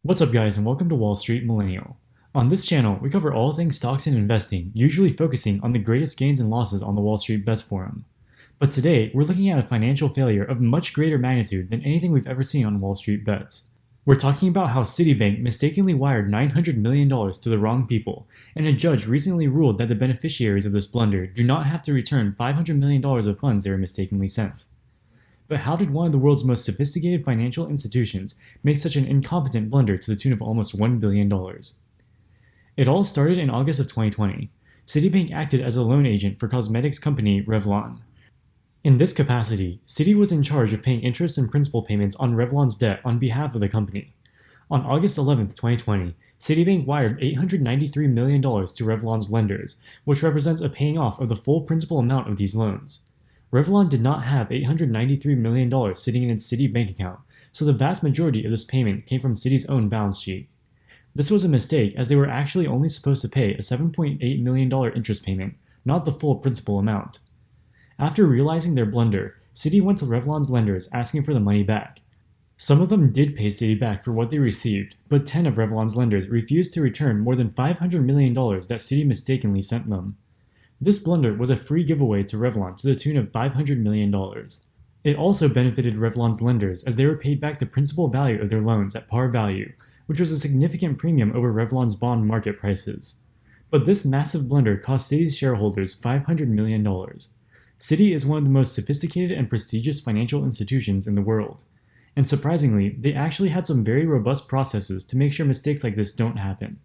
What's up, guys, and welcome to Wall Street Millennial. On this channel, we cover all things stocks and investing, usually focusing on the greatest gains and losses on the Wall Street Bets Forum. But today, we're looking at a financial failure of much greater magnitude than anything we've ever seen on Wall Street Bets. We're talking about how Citibank mistakenly wired $900 million to the wrong people, and a judge recently ruled that the beneficiaries of this blunder do not have to return $500 million of funds they were mistakenly sent. But how did one of the world's most sophisticated financial institutions make such an incompetent blunder to the tune of almost $1 billion? It all started in August of 2020. Citibank acted as a loan agent for cosmetics company Revlon. In this capacity, Citi was in charge of paying interest and principal payments on Revlon's debt on behalf of the company. On August 11, 2020, Citibank wired $893 million to Revlon's lenders, which represents a paying off of the full principal amount of these loans. Revlon did not have $893 million sitting in its Citi bank account, so the vast majority of this payment came from Citi's own balance sheet. This was a mistake, as they were actually only supposed to pay a $7.8 million interest payment, not the full principal amount. After realizing their blunder, Citi went to Revlon's lenders asking for the money back. Some of them did pay Citi back for what they received, but 10 of Revlon's lenders refused to return more than $500 million that Citi mistakenly sent them. This blunder was a free giveaway to Revlon to the tune of $500 million. It also benefited Revlon's lenders as they were paid back the principal value of their loans at par value, which was a significant premium over Revlon's bond market prices. But this massive blunder cost Citi's shareholders $500 million. Citi is one of the most sophisticated and prestigious financial institutions in the world. And surprisingly, they actually had some very robust processes to make sure mistakes like this don't happen.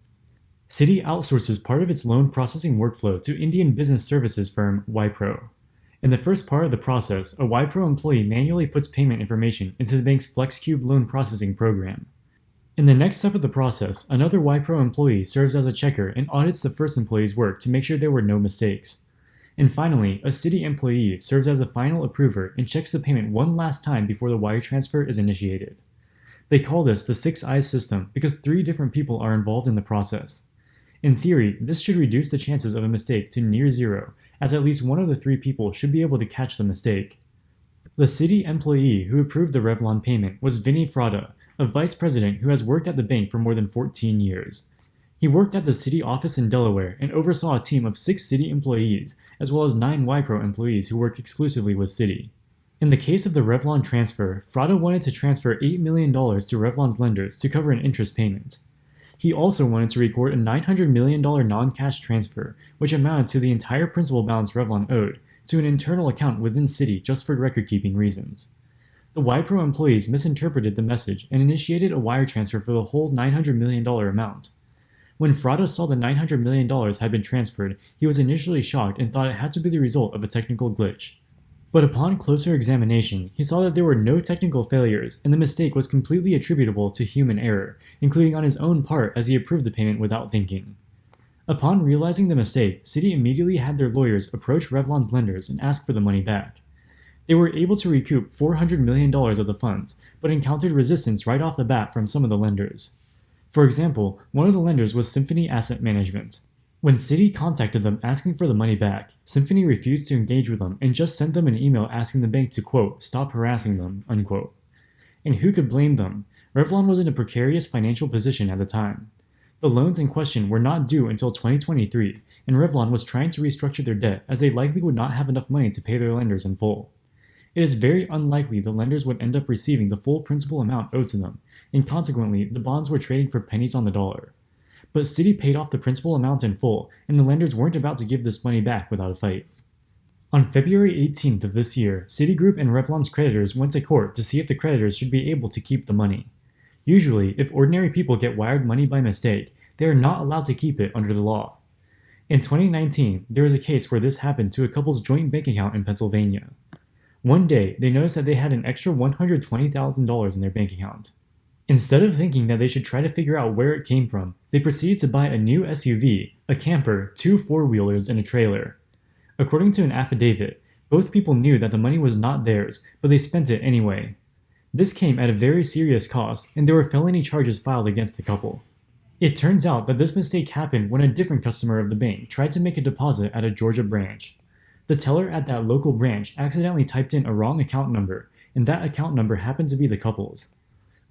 Citi outsources part of its loan processing workflow to Indian business services firm Wipro. In the first part of the process, a Wipro employee manually puts payment information into the bank's FlexCube loan processing program. In the next step of the process, another Wipro employee serves as a checker and audits the first employee's work to make sure there were no mistakes. And finally, a Citi employee serves as the final approver and checks the payment one last time before the wire transfer is initiated. They call this the 6 eyes system because 3 different people are involved in the process. In theory, this should reduce the chances of a mistake to near zero, as at least one of the 3 people should be able to catch the mistake. The Citi employee who approved the Revlon payment was Vinny Fratta, a vice president who has worked at the bank for more than 14 years. He worked at the Citi office in Delaware and oversaw a team of 6 Citi employees, as well as 9 Wipro employees who worked exclusively with Citi. In the case of the Revlon transfer, Fratta wanted to transfer $8 million to Revlon's lenders to cover an interest payment. He also wanted to record a $900 million non-cash transfer, which amounted to the entire principal balance Revlon owed, to an internal account within Citi just for record-keeping reasons. The Wipro employees misinterpreted the message and initiated a wire transfer for the whole $900 million amount. When Fratta saw the $900 million had been transferred, he was initially shocked and thought it had to be the result of a technical glitch. But upon closer examination, he saw that there were no technical failures, and the mistake was completely attributable to human error, including on his own part as he approved the payment without thinking. Upon realizing the mistake, Citi immediately had their lawyers approach Revlon's lenders and ask for the money back. They were able to recoup $400 million of the funds, but encountered resistance right off the bat from some of the lenders. For example, one of the lenders was Symphony Asset Management. When Citi contacted them asking for the money back, Symphony refused to engage with them and just sent them an email asking the bank to, quote, stop harassing them, unquote. And who could blame them? Revlon was in a precarious financial position at the time. The loans in question were not due until 2023, and Revlon was trying to restructure their debt as they likely would not have enough money to pay their lenders in full. It is very unlikely the lenders would end up receiving the full principal amount owed to them, and consequently, the bonds were trading for pennies on the dollar. But Citi paid off the principal amount in full, and the lenders weren't about to give this money back without a fight. On February 18th of this year, Citigroup and Revlon's creditors went to court to see if the creditors should be able to keep the money. Usually, if ordinary people get wired money by mistake, they are not allowed to keep it under the law. In 2019, there was a case where this happened to a couple's joint bank account in Pennsylvania. One day, they noticed that they had an extra $120,000 in their bank account. Instead of thinking that they should try to figure out where it came from, they proceeded to buy a new SUV, a camper, 2 four-wheelers, and a trailer. According to an affidavit, both people knew that the money was not theirs, but they spent it anyway. This came at a very serious cost, and there were felony charges filed against the couple. It turns out that this mistake happened when a different customer of the bank tried to make a deposit at a Georgia branch. The teller at that local branch accidentally typed in a wrong account number, and that account number happened to be the couple's.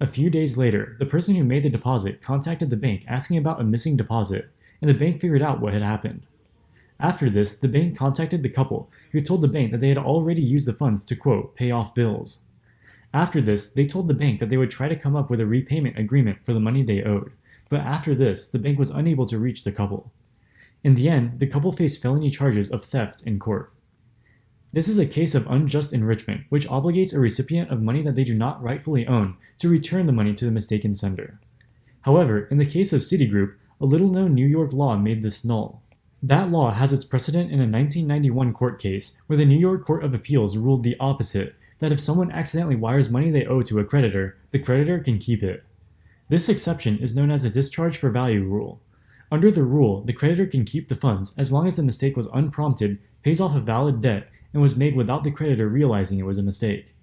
A few days later, the person who made the deposit contacted the bank asking about a missing deposit, and the bank figured out what had happened. After this, the bank contacted the couple, who told the bank that they had already used the funds to, quote, pay off bills. After this, they told the bank that they would try to come up with a repayment agreement for the money they owed, but after this, the bank was unable to reach the couple. In the end, the couple faced felony charges of theft in court. This is a case of unjust enrichment, which obligates a recipient of money that they do not rightfully own to return the money to the mistaken sender. However, in the case of Citigroup, a little-known New York law made this null. That law has its precedent in a 1991 court case where the New York Court of Appeals ruled the opposite, that if someone accidentally wires money they owe to a creditor, the creditor can keep it. This exception is known as a discharge for value rule. Under the rule, the creditor can keep the funds as long as the mistake was unprompted, pays off a valid debt, and was made without the creditor realizing it was a mistake.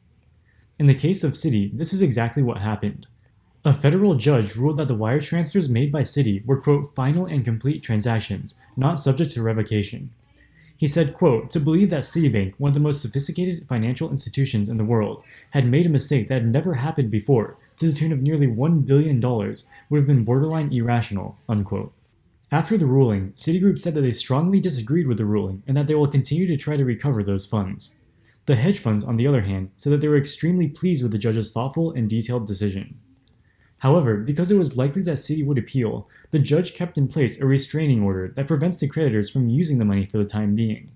In the case of Citi, this is exactly what happened. A federal judge ruled that the wire transfers made by Citi were, quote, final and complete transactions, not subject to revocation. He said, quote, to believe that Citibank, one of the most sophisticated financial institutions in the world, had made a mistake that had never happened before, to the tune of nearly $1 billion, would have been borderline irrational, unquote. After the ruling, Citigroup said that they strongly disagreed with the ruling and that they will continue to try to recover those funds. The hedge funds, on the other hand, said that they were extremely pleased with the judge's thoughtful and detailed decision. However, because it was likely that Citi would appeal, the judge kept in place a restraining order that prevents the creditors from using the money for the time being.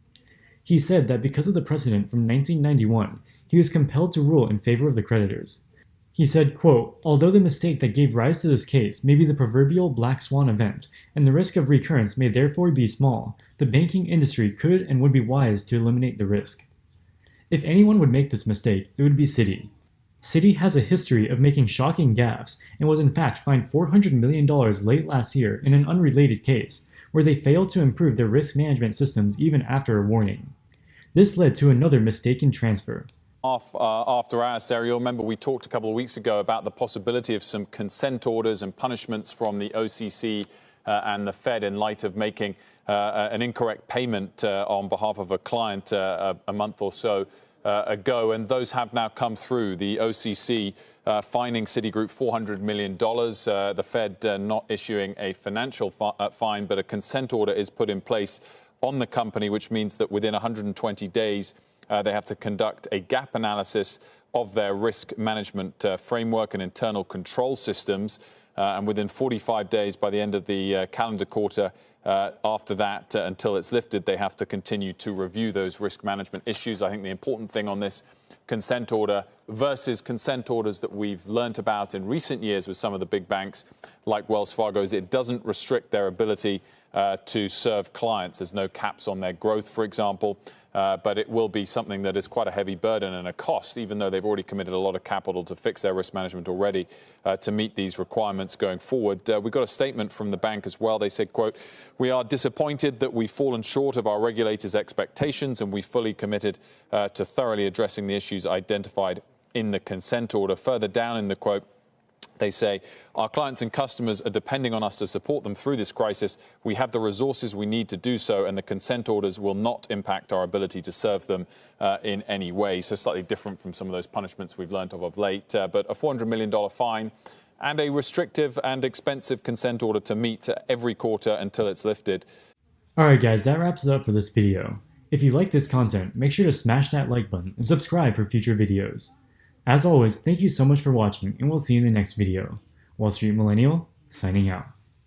He said that because of the precedent from 1991, he was compelled to rule in favor of the creditors. He said, quote, although the mistake that gave rise to this case may be the proverbial black swan event, and the risk of recurrence may therefore be small, the banking industry could and would be wise to eliminate the risk. If anyone would make this mistake, it would be Citi. Citi has a history of making shocking gaffes and was in fact fined $400 million late last year in an unrelated case, where they failed to improve their risk management systems even after a warning. This led to another mistaken transfer. After hours, Sarah, you'll remember we talked a couple of weeks ago about the possibility of some consent orders and punishments from the OCC and the Fed in light of making an incorrect payment on behalf of a client a month or so ago, and those have now come through. The OCC fining Citigroup $400 million, the Fed not issuing a financial fine, but a consent order is put in place on the company, which means that within 120 days, they have to conduct a gap analysis of their risk management framework and internal control systems. And within 45 days, by the end of the calendar quarter, after that, until it's lifted, they have to continue to review those risk management issues. I think the important thing on this consent order versus consent orders that we've learnt about in recent years with some of the big banks like Wells Fargo is it doesn't restrict their ability to serve clients. There's no caps on their growth, for example. But it will be something that is quite a heavy burden and a cost, even though they've already committed a lot of capital to fix their risk management already to meet these requirements going forward. We got a statement from the bank as well. They said, quote, we are disappointed that we've fallen short of our regulators' expectations and we fully committed to thoroughly addressing the issues identified in the consent order. Further down in the quote, they say, our clients and customers are depending on us to support them through this crisis. We have the resources we need to do so, and the consent orders will not impact our ability to serve them in any way. So slightly different from some of those punishments we've learned of late. But a $400 million fine and a restrictive and expensive consent order to meet every quarter until it's lifted. Alright guys, that wraps it up for this video. If you like this content, make sure to smash that like button and subscribe for future videos. As always, thank you so much for watching, and we'll see you in the next video. Wall Street Millennial, signing out.